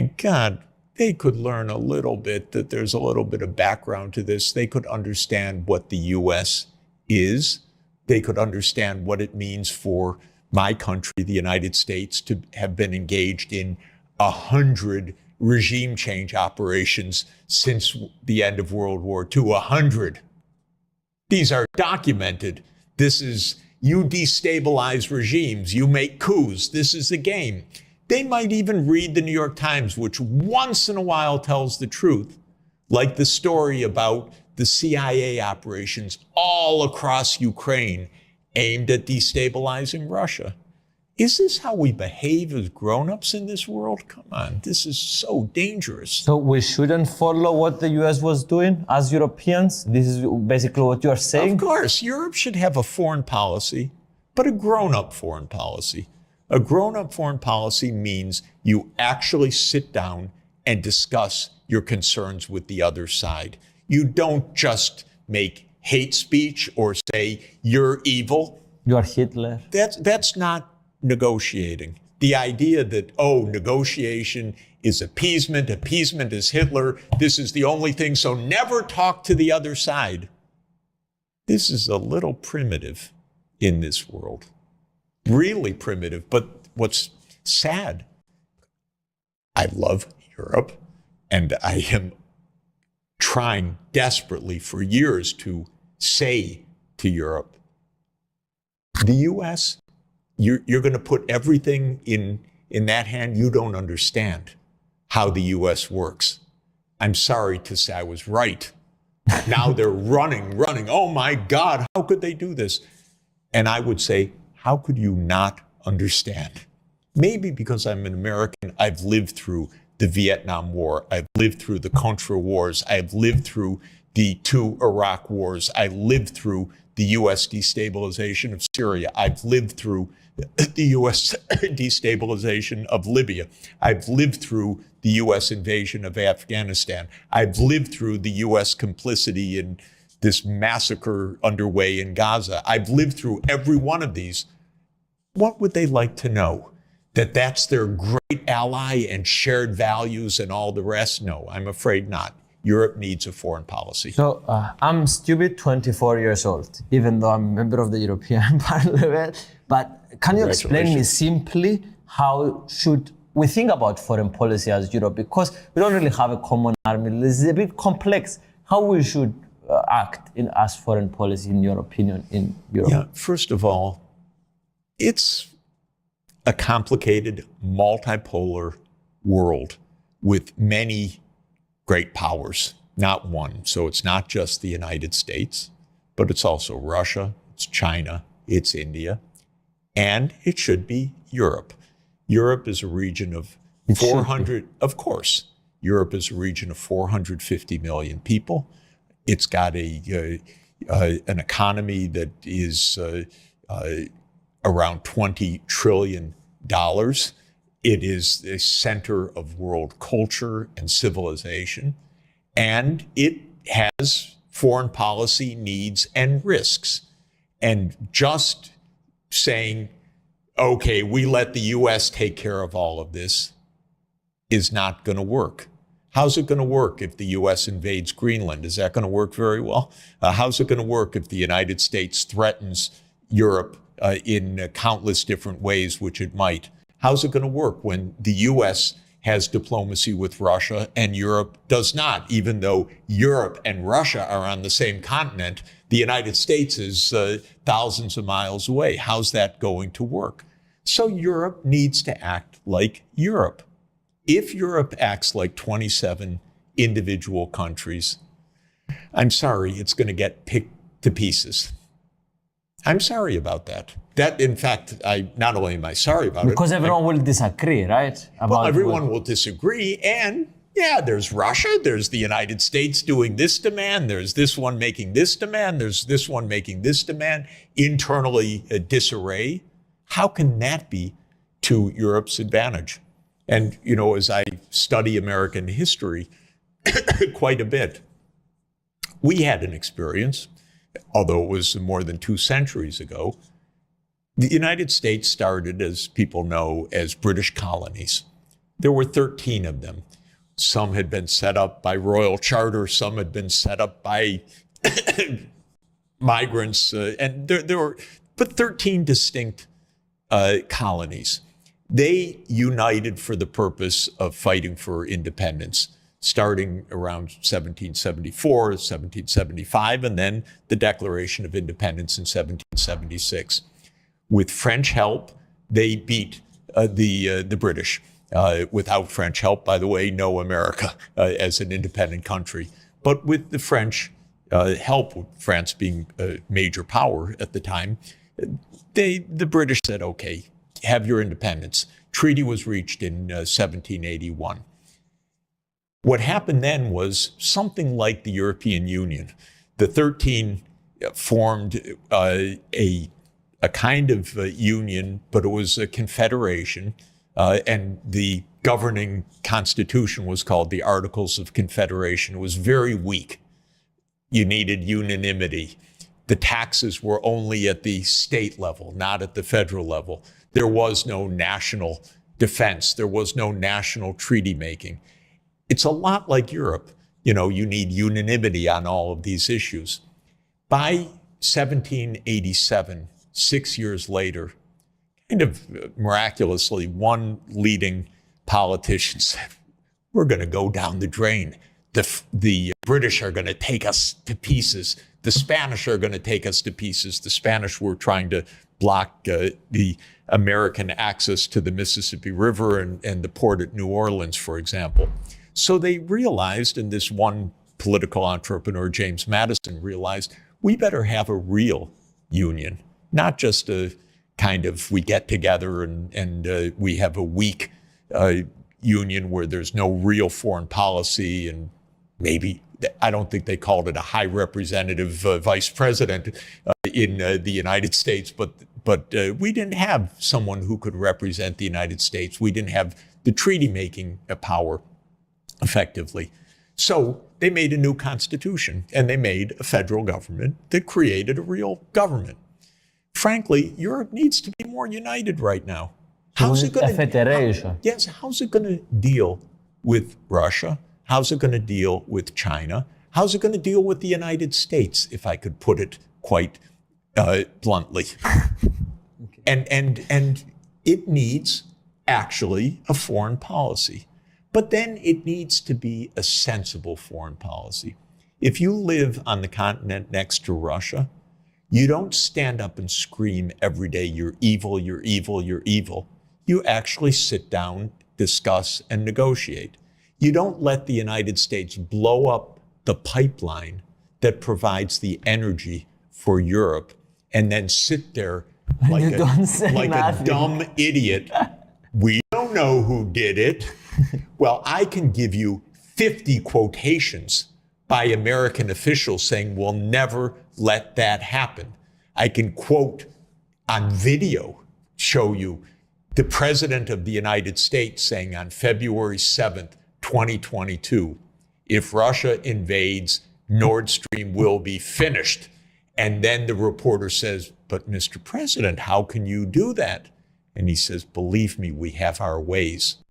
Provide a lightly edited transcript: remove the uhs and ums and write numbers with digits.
my God, they could learn a little bit, that there's a little bit of background to this. They could understand what the U.S. is. They could understand what it means for my country, the United States, to have been engaged in 100 regime change operations since the end of World War II. 100. These are documented. This is, you destabilize regimes, you make coups. This is the game. They might even read the New York Times, which once in a while tells the truth, like the story about the CIA operations all across Ukraine aimed at destabilizing Russia. Is this how we behave as grown-ups in this world? Come on, this is so dangerous. So we shouldn't follow what the US was doing as Europeans? This is basically what you are saying? Of course, Europe should have a foreign policy, but a grown-up foreign policy. A grown-up foreign policy means you actually sit down and discuss your concerns with the other side. You don't just make hate speech or say, you're evil. You are Hitler. That's not negotiating. The idea that, oh, negotiation is appeasement is Hitler, this is the only thing, so never talk to the other side. This is a little primitive in this world. Really primitive. But what's sad, I love Europe, and I am trying desperately for years to say to Europe, the U.S., you're going to put everything in that hand. You don't understand how the U.S. works. I'm sorry to say I was right. Now they're running. Oh my God, how could they do this? And I would say, how could you not understand? Maybe because I'm an American, I've lived through the Vietnam War. I've lived through the Contra Wars. I've lived through the 2 Iraq wars. I lived through the U.S. destabilization of Syria. I've lived through the U.S. destabilization of Libya. I've lived through the U.S. invasion of Afghanistan. I've lived through the U.S. complicity in this massacre underway in Gaza. I've lived through every one of these. What would they like to know? That that's their great ally and shared values and all the rest? No, I'm afraid not. Europe needs a foreign policy. So I'm stupid, 24 years old, even though I'm a member of the European Parliament. But can you explain me simply how should we think about foreign policy as Europe? Because we don't really have a common army. This is a bit complex. How we should act as foreign policy, in your opinion, in Europe? Yeah, first of all, it's a complicated, multipolar world with many great powers, not one. So it's not just the United States, but it's also Russia, it's China, it's India, and it should be Europe. Europe is a region of 400, of course, Europe is a region of 450 million people. It's got an economy that is around $20 trillion. It is the center of world culture and civilization, and it has foreign policy needs and risks. And just saying, okay, we let the U.S. take care of all of this is not going to work. How's it going to work if the U.S. invades Greenland? Is that going to work very well? How's it going to work if the United States threatens Europe in countless different ways, which it might? How's it going to work when the U.S. has diplomacy with Russia and Europe does not? Even though Europe and Russia are on the same continent, the United States is thousands of miles away. How's that going to work? So Europe needs to act like Europe. If Europe acts like 27 individual countries, I'm sorry, it's going to get picked to pieces. I'm sorry about that. That, in fact, not only am I sorry about because everyone will disagree, right? Well, everyone will disagree. And yeah, there's Russia, there's the United States doing this demand, there's this one making this demand, there's this one making this demand, internally disarray. How can that be to Europe's advantage? And, you know, as I study American history quite a bit, we had an experience, although it was more than 2 centuries ago. The United States started, as people know, as British colonies. There were 13 of them. Some had been set up by royal charter, some had been set up by migrants, and there were but 13 distinct colonies. They united for the purpose of fighting for independence, starting around 1774, 1775, and then the Declaration of Independence in 1776. With French help, they beat the British. Without French help, by the way, no America as an independent country. But with the French help, France being a major power at the time, the British said, okay, have your independence. Treaty was reached in 1781. What happened then was something like the European Union. The 13 formed a kind of union, but it was a confederation, and the governing constitution was called the Articles of Confederation. It was very weak. You needed unanimity. The taxes were only at the state level, not at the federal level. There was no national defense. There was no national treaty making. It's a lot like Europe. You know, you need unanimity on all of these issues. By 1787, 6 years later, kind of miraculously, one leading politician said, we're going to go down the drain. The British are going to take us to pieces. The Spanish are going to take us to pieces. The Spanish were trying to block the American access to the Mississippi River and the port at New Orleans, for example. So they realized, and this one political entrepreneur, James Madison, realized, we better have a real union, not just a kind of we get together and we have a weak union where there's no real foreign policy, and maybe, I don't think they called it a high representative vice president in the United States, but we didn't have someone who could represent the United States. We didn't have the treaty-making power effectively. So they made a new constitution, and they made a federal government that created a real government. Frankly, Europe needs to be more united right now. How's it going to? Federation. Yes, how's it going to deal with Russia? How's it going to deal with China? How's it going to deal with the United States, if I could put it quite bluntly? Okay. And it needs actually a foreign policy. But then it needs to be a sensible foreign policy. If you live on the continent next to Russia, you don't stand up and scream every day, you're evil, you're evil, you're evil. You actually sit down, discuss, and negotiate. You don't let the United States blow up the pipeline that provides the energy for Europe and then sit there like a dumb idiot. We don't know who did it. Well, I can give you 50 quotations by American officials saying we'll never let that happen. I can quote on video, show you the President of the United States saying on February 7th, 2022, if Russia invades, Nord Stream will be finished. And then the reporter says, but Mr. President, how can you do that? And he says, believe me, we have our ways.